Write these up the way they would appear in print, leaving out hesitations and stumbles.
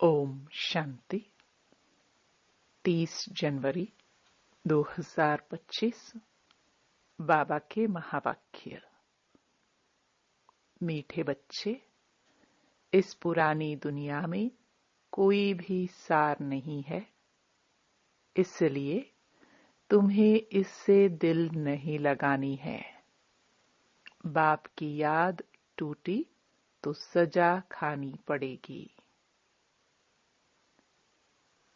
ओम शांति। 30 जनवरी 2025। बाबा के महावाक्य। मीठे बच्चे, इस पुरानी दुनिया में कोई भी सार नहीं है, इसलिए तुम्हें इससे दिल नहीं लगानी है। बाप की याद टूटी तो सजा खानी पड़ेगी।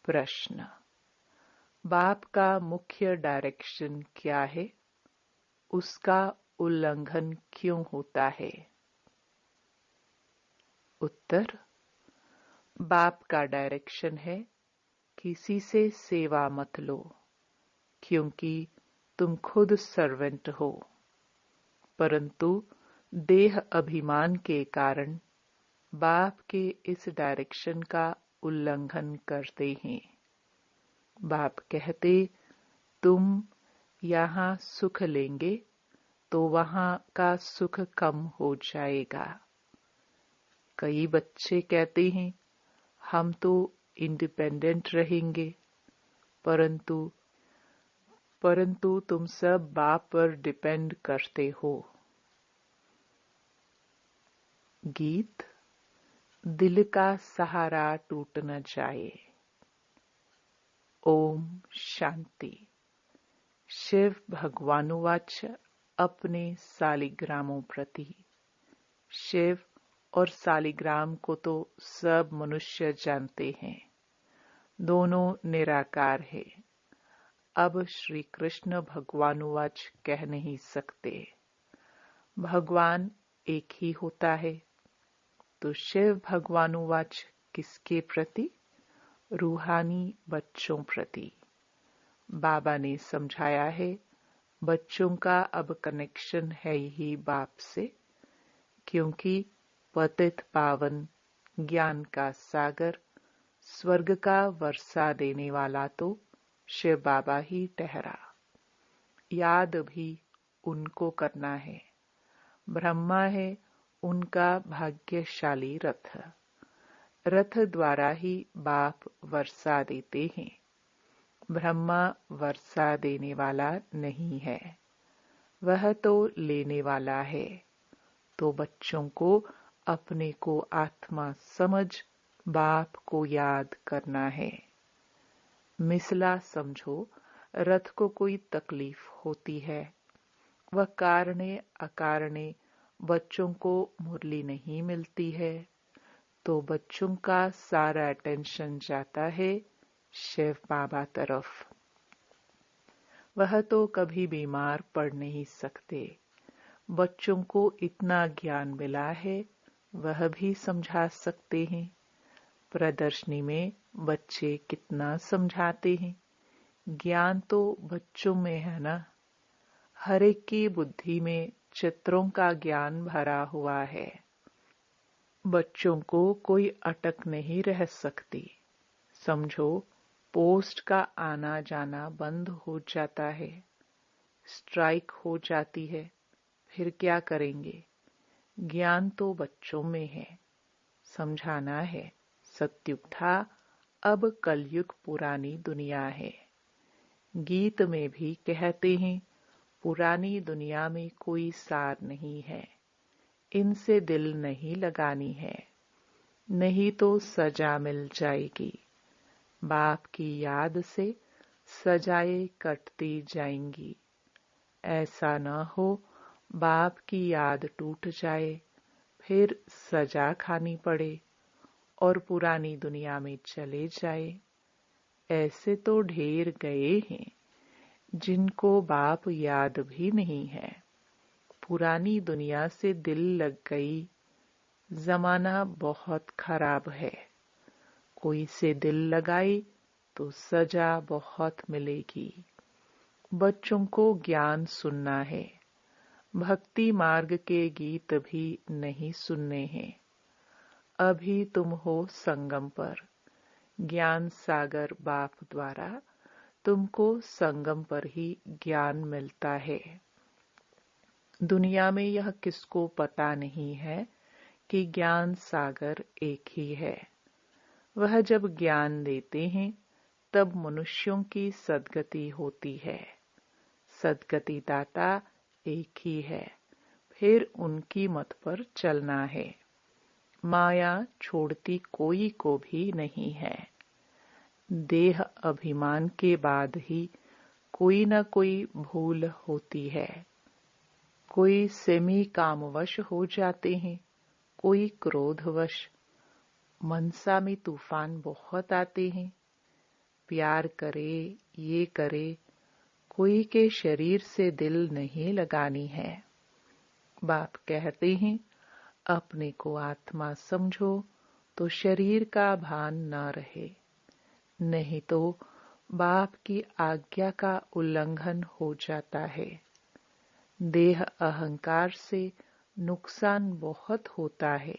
प्रश्न: बाप का मुख्य डायरेक्शन क्या है? उसका उल्लंघन क्यों होता है? उत्तर: बाप का डायरेक्शन है, किसी से सेवा मत लो, क्योंकि तुम खुद सर्वेंट हो, परंतु देह अभिमान के कारण बाप के इस डायरेक्शन का उल्लंघन करते हैं। बाप कहते, तुम यहाँ सुख लेंगे तो वहाँ का सुख कम हो जाएगा। कई बच्चे कहते हैं, हम तो इंडिपेंडेंट रहेंगे, परंतु तुम सब बाप पर डिपेंड करते हो। गीत। दिल का सहारा टूट न जाए। ओम शांति। शिव भगवानुवाच अपने सालिग्रामों प्रति। शिव और सालिग्राम को तो सब मनुष्य जानते हैं, दोनों निराकार है। अब श्री कृष्ण भगवानुवाच कह नहीं सकते। भगवान एक ही होता है, तो शिव भगवानुवाच किसके प्रति? रूहानी बच्चों प्रति। बाबा ने समझाया है, बच्चों का अब कनेक्शन है ही बाप से, क्योंकि पतित पावन ज्ञान का सागर स्वर्ग का वर्षा देने वाला तो शिव बाबा ही ठहरा। याद भी उनको करना है। ब्रह्मा है उनका भाग्यशाली रथ। रथ द्वारा ही बाप वर्षा देते हैं। ब्रह्मा वर्षा देने वाला नहीं है, वह तो लेने वाला है। तो बच्चों को अपने को आत्मा समझ बाप को याद करना है। मिसला समझो, रथ को कोई तकलीफ होती है, वह कारणे अकारणे बच्चों को मुरली नहीं मिलती है, तो बच्चों का सारा अटेंशन जाता है शिव बाबा तरफ। वह तो कभी बीमार पड़ नहीं सकते। बच्चों को इतना ज्ञान मिला है, वह भी समझा सकते हैं। प्रदर्शनी में बच्चे कितना समझाते हैं। ज्ञान तो बच्चों में है ना। हर एक की बुद्धि में चित्रों का ज्ञान भरा हुआ है। बच्चों को कोई अटक नहीं रह सकती। समझो, पोस्ट का आना जाना बंद हो जाता है, स्ट्राइक हो जाती है, फिर क्या करेंगे? ज्ञान तो बच्चों में है, समझाना है। सत्युग था, अब कलयुग पुरानी दुनिया है। गीत में भी कहते हैं, पुरानी दुनिया में कोई सार नहीं है, इनसे दिल नहीं लगानी है, नहीं तो सजा मिल जाएगी। बाप की याद से सजाएं कटती जाएंगी। ऐसा न हो बाप की याद टूट जाए, फिर सजा खानी पड़े और पुरानी दुनिया में चले जाए। ऐसे तो ढेर गए हैं जिनको बाप याद भी नहीं है। पुरानी दुनिया से दिल लग गई। जमाना बहुत खराब है, कोई से दिल लगाई तो सजा बहुत मिलेगी। बच्चों को ज्ञान सुनना है। भक्ति मार्ग के गीत भी नहीं सुनने हैं। अभी तुम हो संगम पर। ज्ञान सागर बाप द्वारा तुमको संगम पर ही ज्ञान मिलता है। दुनिया में यह किसको पता नहीं है कि ज्ञान सागर एक ही है। वह जब ज्ञान देते हैं तब मनुष्यों की सद्गति होती है। सद्गति दाता एक ही है, फिर उनकी मत पर चलना है। माया छोड़ती कोई को भी नहीं है। देह अभिमान के बाद ही कोई न कोई भूल होती है। कोई सेमी कामवश हो जाते हैं, कोई क्रोधवश। मनसा में तूफान बहुत आते हैं। प्यार करे, ये करे, कोई के शरीर से दिल नहीं लगानी है। बाप कहते हैं अपने को आत्मा समझो तो शरीर का भान न रहे, नहीं तो बाप की आज्ञा का उल्लंघन हो जाता है। देह अहंकार से नुकसान बहुत होता है,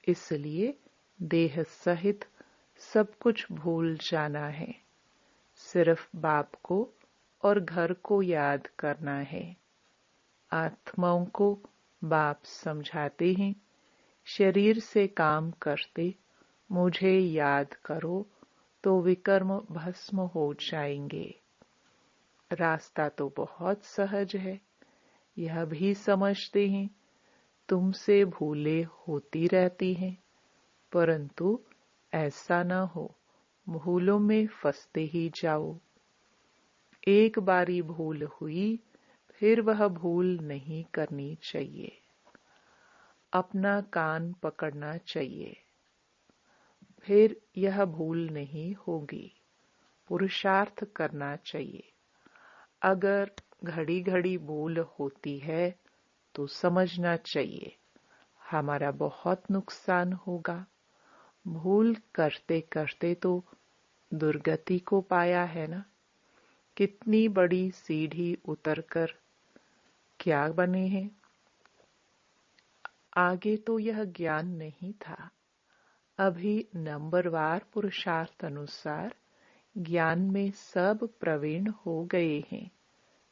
इसलिए देह सहित सब कुछ भूल जाना है। सिर्फ बाप को और घर को याद करना है। आत्माओं को बाप समझाते हैं, शरीर से काम करते मुझे याद करो तो विकर्म भस्म हो जाएंगे। रास्ता तो बहुत सहज है, यह भी समझते हैं तुमसे भूलें होती रहती हैं, परंतु ऐसा न हो भूलों में फंसते ही जाओ। एक बारी भूल हुई फिर वह भूल नहीं करनी चाहिए। अपना कान पकड़ना चाहिए, फिर यह भूल नहीं होगी। पुरुषार्थ करना चाहिए। अगर घड़ी घड़ी भूल होती है तो समझना चाहिए हमारा बहुत नुकसान होगा। भूल करते करते तो दुर्गति को पाया है ना। कितनी बड़ी सीढ़ी उतरकर क्या बने हैं। आगे तो यह ज्ञान नहीं था। अभी नंबरवार पुरुषार्थ अनुसार ज्ञान में सब प्रवीण हो गए हैं।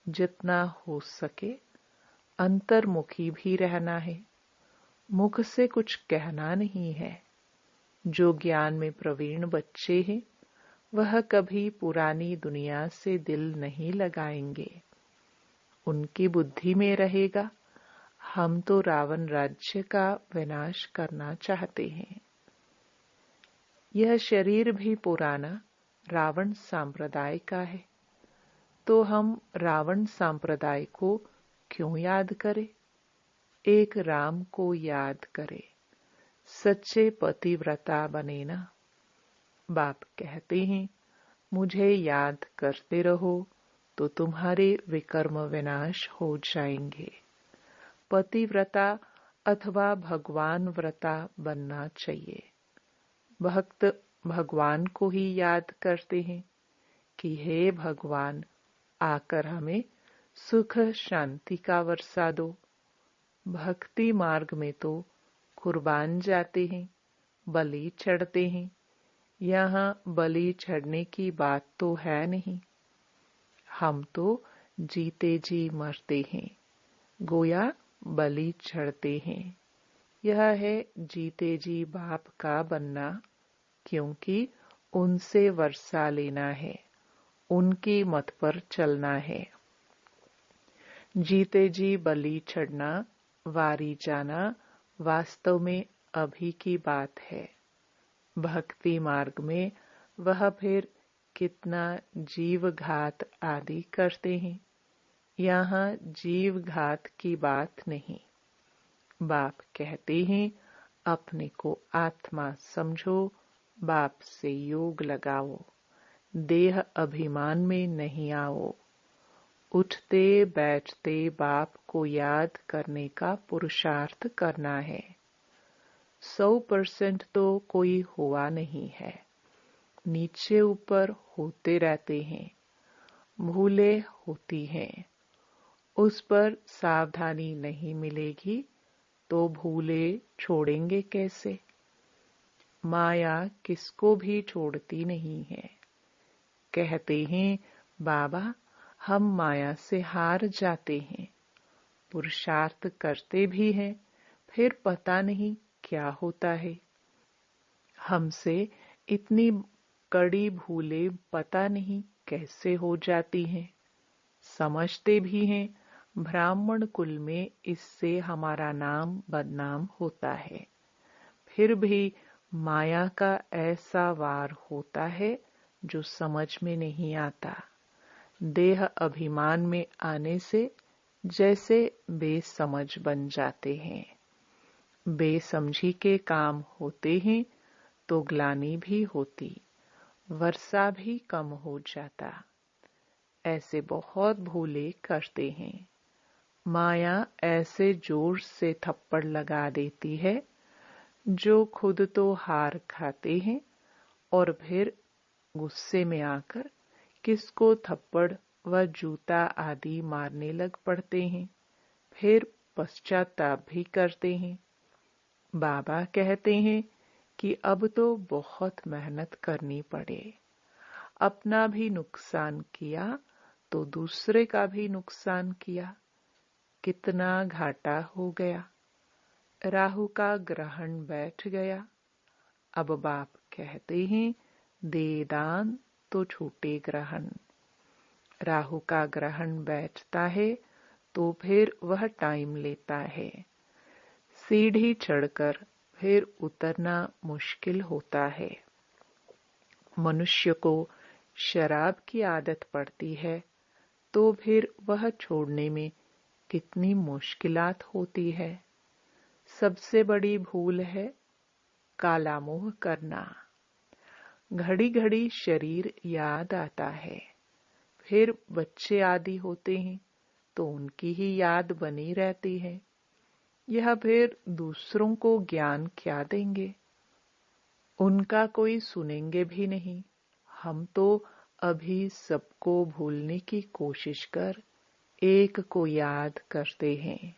जितना हो सके अंतर्मुखी भी रहना है। मुख से कुछ कहना नहीं है। जो ज्ञान में प्रवीण बच्चे हैं वह कभी पुरानी दुनिया से दिल नहीं लगाएंगे। उनकी बुद्धि में रहेगा हम तो रावण राज्य का विनाश करना चाहते हैं। यह शरीर भी पुराना रावण संप्रदाय का है, तो हम रावण संप्रदाय को क्यों याद करें। एक राम को याद करें, सच्चे पतिव्रता बने ना। बाप कहते हैं मुझे याद करते रहो तो तुम्हारे विकर्म विनाश हो जाएंगे। पतिव्रता अथवा भगवान व्रता बनना चाहिए। भक्त भगवान को ही याद करते हैं कि हे भगवान आकर हमें सुख शांति का वर्षा दो। भक्ति मार्ग में तो कुर्बान जाते हैं, बलि चढ़ते हैं। यहाँ बलि चढ़ने की बात तो है नहीं। हम तो जीते जी मरते हैं, गोया बलि चढ़ते हैं। यह है जीते जी बाप का बनना, क्योंकि उनसे वर्षा लेना है, उनकी मत पर चलना है। जीते जी बलि चढ़ना, वारी जाना वास्तव में अभी की बात है। भक्ति मार्ग में वह फिर कितना जीव घात आदि करते हैं। यहाँ जीव घात की बात नहीं। बाप कहते हैं अपने को आत्मा समझो, बाप से योग लगाओ, देह अभिमान में नहीं आओ। उठते बैठते बाप को याद करने का पुरुषार्थ करना है। 100% तो कोई हुआ नहीं है, नीचे ऊपर होते रहते हैं। भूले होती हैं, उस पर सावधानी नहीं मिलेगी तो भूले छोड़ेंगे कैसे। माया किसको भी छोड़ती नहीं है। कहते हैं बाबा हम माया से हार जाते हैं। पुरुषार्थ करते भी हैं, फिर पता नहीं क्या होता है। हमसे इतनी कड़ी भूलें पता नहीं कैसे हो जाती हैं। समझते भी हैं ब्राह्मण कुल में इससे हमारा नाम बदनाम होता है, फिर भी माया का ऐसा वार होता है जो समझ में नहीं आता। देह अभिमान में आने से जैसे बेसमझ बन जाते हैं। बेसमझी के काम होते हैं तो ग्लानि भी होती, वर्षा भी कम हो जाता। ऐसे बहुत भूले करते हैं। माया ऐसे जोर से थप्पड़ लगा देती है जो खुद तो हार खाते हैं और फिर गुस्से में आकर किसको थप्पड़ व जूता आदि मारने लग पड़ते हैं, फिर पश्चाताप भी करते हैं। बाबा कहते हैं कि अब तो बहुत मेहनत करनी पड़े। अपना भी नुकसान किया तो दूसरे का भी नुकसान किया, कितना घाटा हो गया। राहु का ग्रहण बैठ गया। अब बाप कहते हैं दे दान तो छूटे ग्रहण। राहु का ग्रहण बैठता है तो फिर वह टाइम लेता है। सीढ़ी चढ़कर फिर उतरना मुश्किल होता है। मनुष्य को शराब की आदत पड़ती है तो फिर वह छोड़ने में कितनी मुश्किलात होती है। सबसे बड़ी भूल है काला मोह करना। घड़ी घड़ी शरीर याद आता है, फिर बच्चे आदि होते हैं तो उनकी ही याद बनी रहती है। यह फिर दूसरों को ज्ञान क्या देंगे, उनका कोई सुनेंगे भी नहीं। हम तो अभी सबको भूलने की कोशिश कर एक को याद करते हैं।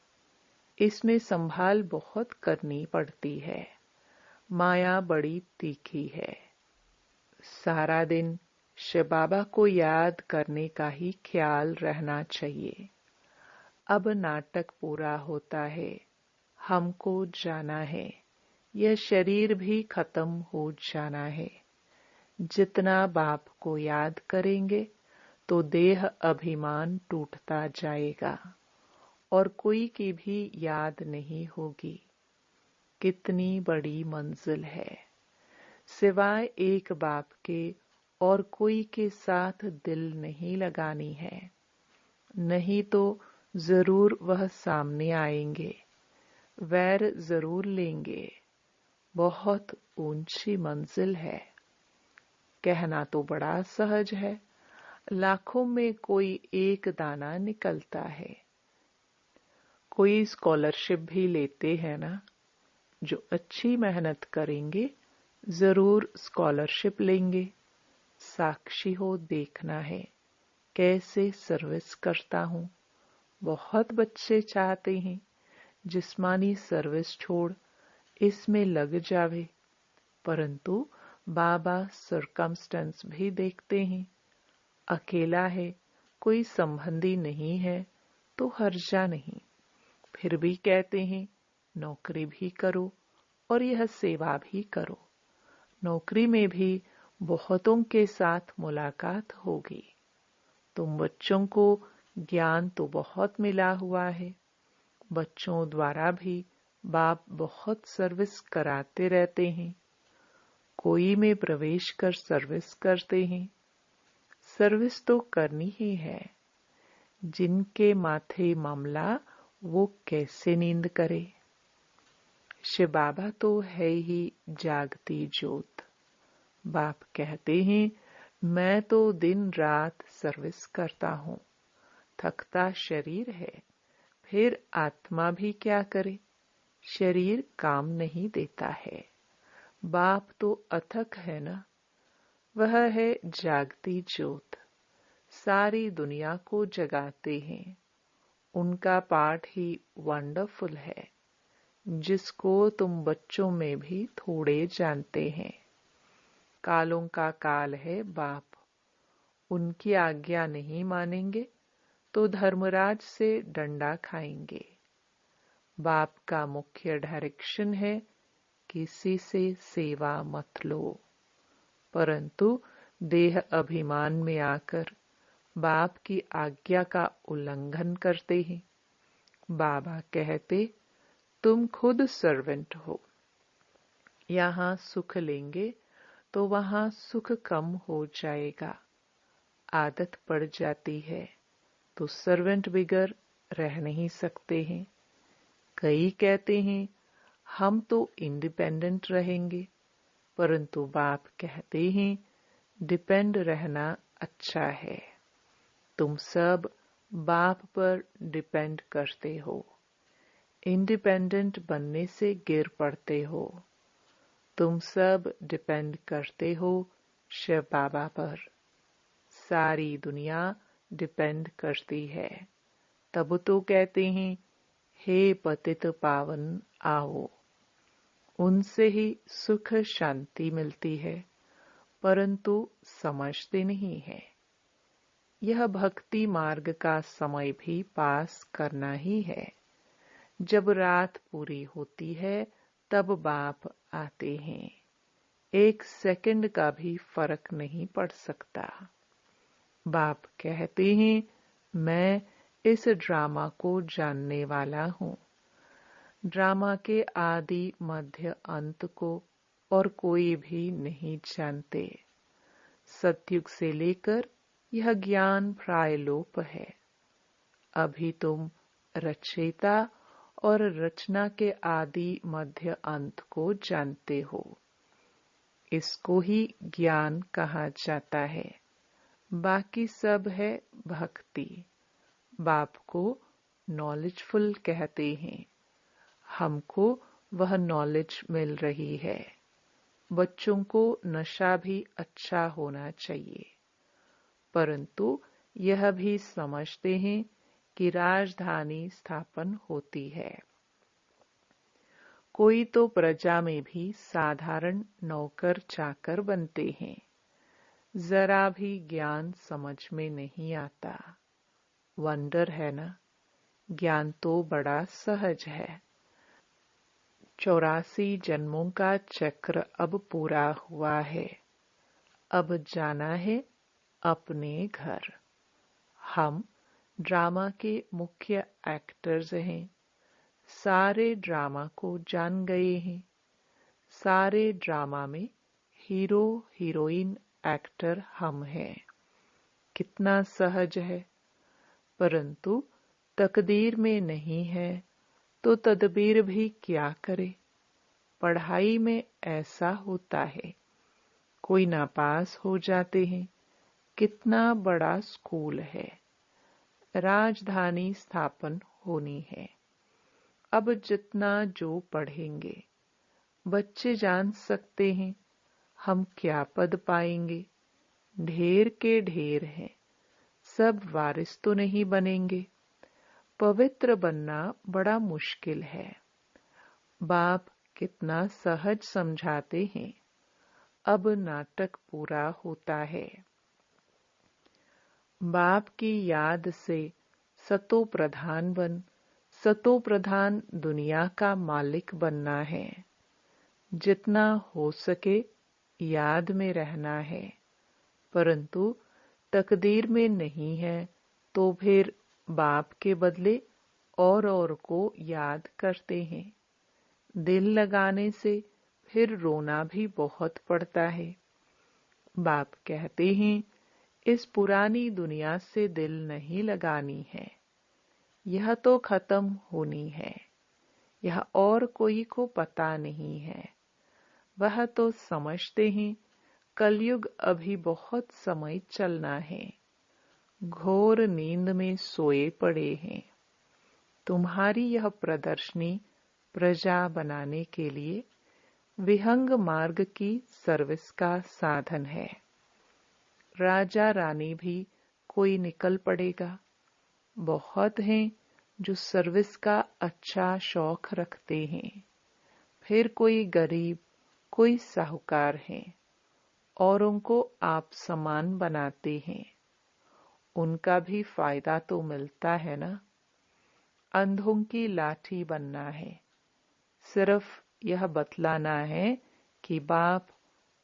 इसमें संभाल बहुत करनी पड़ती है। माया बड़ी तीखी है। सारा दिन शिव बाबा को याद करने का ही ख्याल रहना चाहिए। अब नाटक पूरा होता है, हमको जाना है, यह शरीर भी खत्म हो जाना है। जितना बाप को याद करेंगे तो देह अभिमान टूटता जाएगा और कोई की भी याद नहीं होगी। कितनी बड़ी मंजिल है। सिवाय एक बाप के और कोई के साथ दिल नहीं लगानी है, नहीं तो जरूर वह सामने आएंगे, वैर जरूर लेंगे। बहुत ऊंची मंजिल है। कहना तो बड़ा सहज है, लाखों में कोई एक दाना निकलता है। कोई स्कॉलरशिप भी लेते हैं ना, जो अच्छी मेहनत करेंगे जरूर स्कॉलरशिप लेंगे। साक्षी हो देखना है कैसे सर्विस करता हूँ। बहुत बच्चे चाहते हैं जिस्मानी सर्विस छोड़ इसमें लग जावे, परंतु बाबा सर्कमस्टेंस भी देखते हैं। अकेला है, कोई संबंधी नहीं है तो हर्जा नहीं, फिर भी कहते हैं नौकरी भी करो और यह सेवा भी करो। नौकरी में भी बहुतों के साथ मुलाकात होगी। तुम बच्चों को ज्ञान तो बहुत मिला हुआ है, बच्चों द्वारा भी बाप बहुत सर्विस कराते रहते हैं। कोई में प्रवेश कर सर्विस करते हैं। सर्विस तो करनी ही है। जिनके माथे मामला वो कैसे नींद करे। शिव बाबा तो है ही जागती ज्योत। बाप कहते हैं मैं तो दिन रात सर्विस करता हूँ। थकता शरीर है, फिर आत्मा भी क्या करे। शरीर काम नहीं देता है। बाप तो अथक है ना, वह है जागती ज्योत। सारी दुनिया को जगाते हैं। उनका पाठ ही वंडरफुल है, जिसको तुम बच्चों में भी थोड़े जानते हैं। कालों का काल है बाप, उनकी आज्ञा नहीं मानेंगे तो धर्मराज से डंडा खाएंगे। बाप का मुख्य डायरेक्शन है किसी से सेवा मत लो, परंतु देह अभिमान में आकर बाप की आज्ञा का उल्लंघन करते हैं। बाबा कहते, तुम खुद सर्वेंट हो। यहाँ सुख लेंगे तो वहाँ सुख कम हो जाएगा। आदत पड़ जाती है तो सर्वेंट बिगर रह नहीं सकते हैं। कई कहते हैं हम तो इंडिपेंडेंट रहेंगे, परंतु बाप कहते हैं डिपेंड रहना अच्छा है। तुम सब बाप पर डिपेंड करते हो, इंडिपेंडेंट बनने से गिर पड़ते हो। तुम सब डिपेंड करते हो शिव बाबा पर। सारी दुनिया डिपेंड करती है। तब तो कहते हैं हे पतित पावन आओ। उनसे ही सुख शांति मिलती है, परंतु समझते नहीं है। यह भक्ति मार्ग का समय भी पास करना ही है। जब रात पूरी होती है तब बाप आते हैं। 1 सेकंड का भी फर्क नहीं पड़ सकता। बाप कहते हैं मैं इस ड्रामा को जानने वाला हूँ। ड्रामा के आदि मध्य अंत को और कोई भी नहीं जानते। सतयुग से लेकर यह ज्ञान प्रायलोप है। अभी तुम रचयिता और रचना के आदि मध्य अंत को जानते हो। इसको ही ज्ञान कहा जाता है। बाकी सब है भक्ति। बाप को नॉलेजफुल कहते हैं। हमको वह नॉलेज मिल रही है। बच्चों को नशा भी अच्छा होना चाहिए, परंतु यह भी समझते हैं कि राजधानी स्थापन होती है। कोई तो प्रजा में भी साधारण नौकर चाकर बनते हैं। जरा भी ज्ञान समझ में नहीं आता। वंडर है ना। ज्ञान तो बड़ा सहज है। 84 जन्मों का चक्र अब पूरा हुआ है। अब जाना है अपने घर। हम ड्रामा के मुख्य एक्टर्स हैं। सारे ड्रामा को जान गए हैं। सारे ड्रामा में हीरो हीरोइन एक्टर हम हैं। कितना सहज है। परंतु तकदीर में नहीं है तो तदबीर भी क्या करे। पढ़ाई में ऐसा होता है, कोई नापास हो जाते हैं। कितना बड़ा स्कूल है। राजधानी स्थापन होनी है। अब जितना जो पढ़ेंगे, बच्चे जान सकते हैं हम क्या पद पाएंगे। ढेर के ढेर हैं। सब वारिस तो नहीं बनेंगे। पवित्र बनना बड़ा मुश्किल है। बाप कितना सहज समझाते हैं। अब नाटक पूरा होता है। बाप की याद से सतो प्रधान बन, सतो प्रधान दुनिया का मालिक बनना है। जितना हो सके याद में रहना है, परंतु तकदीर में नहीं है तो फिर बाप के बदले और को याद करते हैं। दिल लगाने से फिर रोना भी बहुत पड़ता है। बाप कहते हैं इस पुरानी दुनिया से दिल नहीं लगानी है। यह तो खत्म होनी है। यह और कोई को पता नहीं है। वह तो समझते हैं कलयुग अभी बहुत समय चलना है। घोर नींद में सोए पड़े हैं। तुम्हारी यह प्रदर्शनी प्रजा बनाने के लिए विहंग मार्ग की सर्विस का साधन है। राजा रानी भी कोई निकल पड़ेगा। बहुत हैं जो सर्विस का अच्छा शौक रखते हैं। फिर कोई गरीब, कोई साहूकार हैं। औरों को आप समान बनाते हैं। उनका भी फायदा तो मिलता है ना। अंधों की लाठी बनना है। सिर्फ यह बतलाना है कि बाप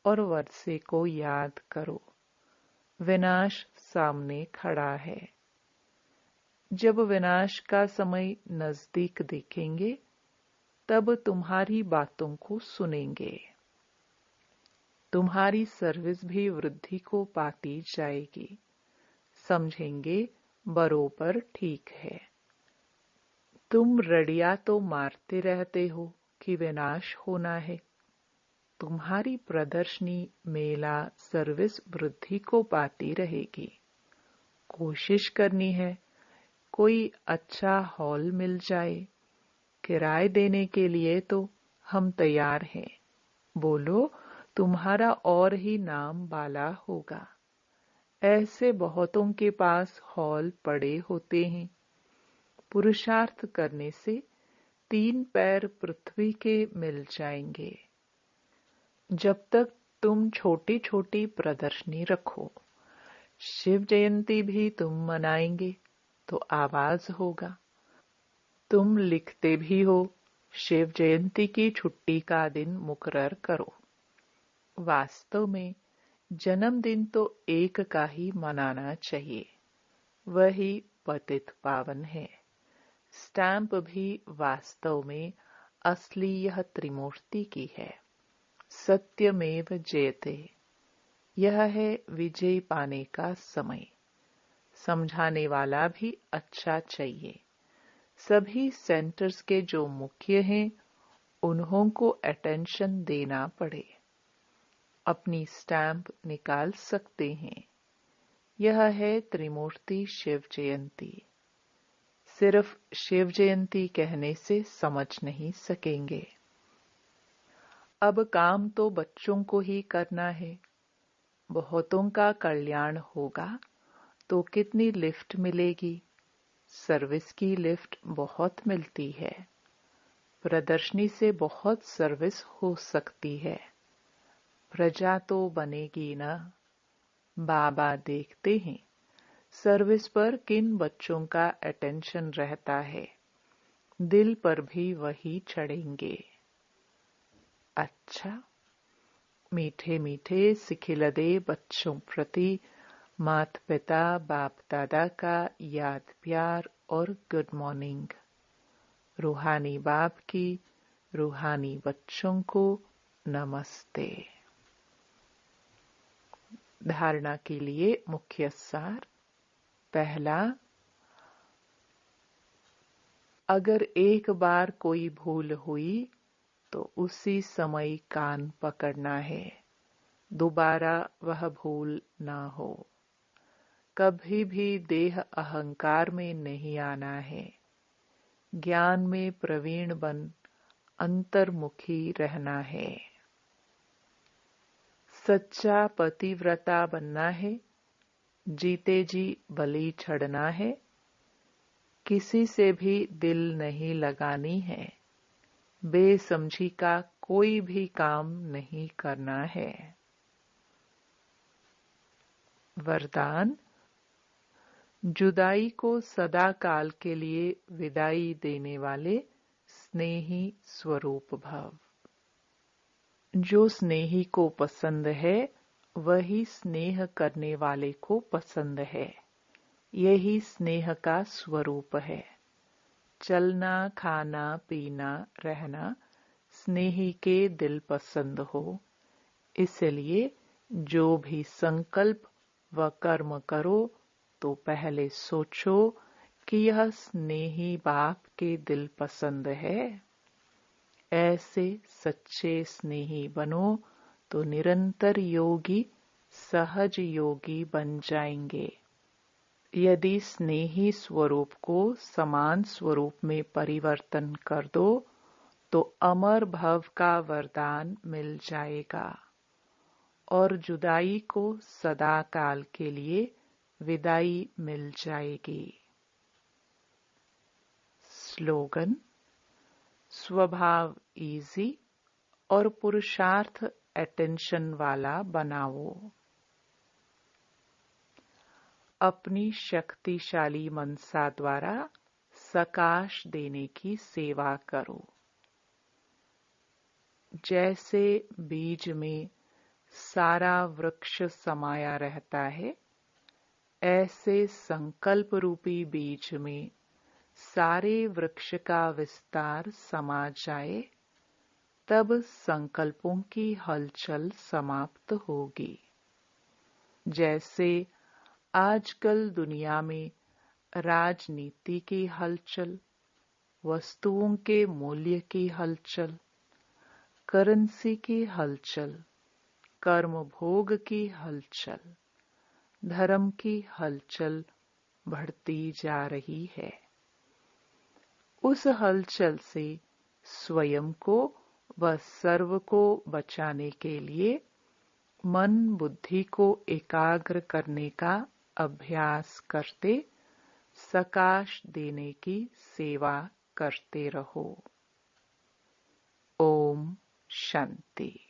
और वर्षे को याद करो। विनाश सामने खड़ा है। जब विनाश का समय नजदीक देखेंगे तब तुम्हारी बातों को सुनेंगे। तुम्हारी सर्विस भी वृद्धि को पाती जाएगी। समझेंगे बरोबर ठीक है। तुम रड़िया तो मारते रहते हो कि विनाश होना है। तुम्हारी प्रदर्शनी मेला सर्विस वृद्धि को पाती रहेगी। कोशिश करनी है कोई अच्छा हॉल मिल जाए। किराए देने के लिए तो हम तैयार हैं। बोलो तुम्हारा और ही नाम बाला होगा। ऐसे बहुतों के पास हॉल पड़े होते हैं। पुरुषार्थ करने से 3 पैर पृथ्वी के मिल जाएंगे। जब तक तुम छोटी छोटी प्रदर्शनी रखो, शिव जयंती भी तुम मनाएंगे तो आवाज होगा। तुम लिखते भी हो शिव जयंती की छुट्टी का दिन मुकर्रर करो। वास्तव में जन्मदिन तो एक का ही मनाना चाहिए। वही पतित पावन है। स्टैंप भी वास्तव में असली यह त्रिमूर्ति की है। सत्यमेव जयते। यह है विजय पाने का समय। समझाने वाला भी अच्छा चाहिए। सभी सेंटर्स के जो मुख्य हैं उन्हों को अटेंशन देना पड़े। अपनी स्टैंप निकाल सकते हैं। यह है त्रिमूर्ति शिव जयंती। सिर्फ शिव जयंती कहने से समझ नहीं सकेंगे। अब काम तो बच्चों को ही करना है। बहुतों का कल्याण होगा तो कितनी लिफ्ट मिलेगी। सर्विस की लिफ्ट बहुत मिलती है। प्रदर्शनी से बहुत सर्विस हो सकती है। प्रजा तो बनेगी ना। बाबा देखते हैं सर्विस पर किन बच्चों का अटेंशन रहता है। दिल पर भी वही चढ़ेंगे। अच्छा, मीठे मीठे सिखिलदे बच्चों प्रति माता पिता बाप दादा का याद प्यार और गुड मॉर्निंग। रूहानी बाप की रूहानी बच्चों को नमस्ते। धारणा के लिए मुख्य सार। पहला, अगर एक बार कोई भूल हुई तो उसी समय कान पकड़ना है। दोबारा वह भूल ना हो। कभी भी देह अहंकार में नहीं आना है। ज्ञान में प्रवीण बन अंतर्मुखी रहना है। सच्चा पतिव्रता बनना है। जीते जी बलि चढ़ना है। किसी से भी दिल नहीं लगानी है। बेसमझी का कोई भी काम नहीं करना है। वरदान, जुदाई को सदा काल के लिए विदाई देने वाले स्नेही स्वरूप भव। जो स्नेही को पसंद है वही स्नेह करने वाले को पसंद है। यही स्नेह का स्वरूप है। चलना खाना पीना रहना स्नेही के दिल पसंद हो। इसलिए जो भी संकल्प व कर्म करो तो पहले सोचो कि यह स्नेही बाप के दिल पसंद है। ऐसे सच्चे स्नेही बनो तो निरंतर योगी सहज योगी बन जाएंगे। यदि स्नेही स्वरूप को समान स्वरूप में परिवर्तन कर दो तो अमर भव का वरदान मिल जाएगा और जुदाई को सदा काल के लिए विदाई मिल जाएगी। स्लोगन, स्वभाव इजी और पुरुषार्थ अटेंशन वाला बनाओ। अपनी शक्तिशाली मनसा द्वारा सकाश देने की सेवा करो। जैसे बीज में सारा वृक्ष समाया रहता है, ऐसे संकल्प रूपी बीज में सारे वृक्ष का विस्तार समा जाए, तब संकल्पों की हलचल समाप्त होगी। जैसे आजकल दुनिया में राजनीति की हलचल, वस्तुओं के मूल्य की हलचल, करेंसी की हलचल, कर्म भोग की हलचल, धर्म की हलचल बढ़ती जा रही है। उस हलचल से स्वयं को व सर्व को बचाने के लिए मन बुद्धि को एकाग्र करने का अभ्यास करते सकाश देने की सेवा करते रहो। ओम शांति।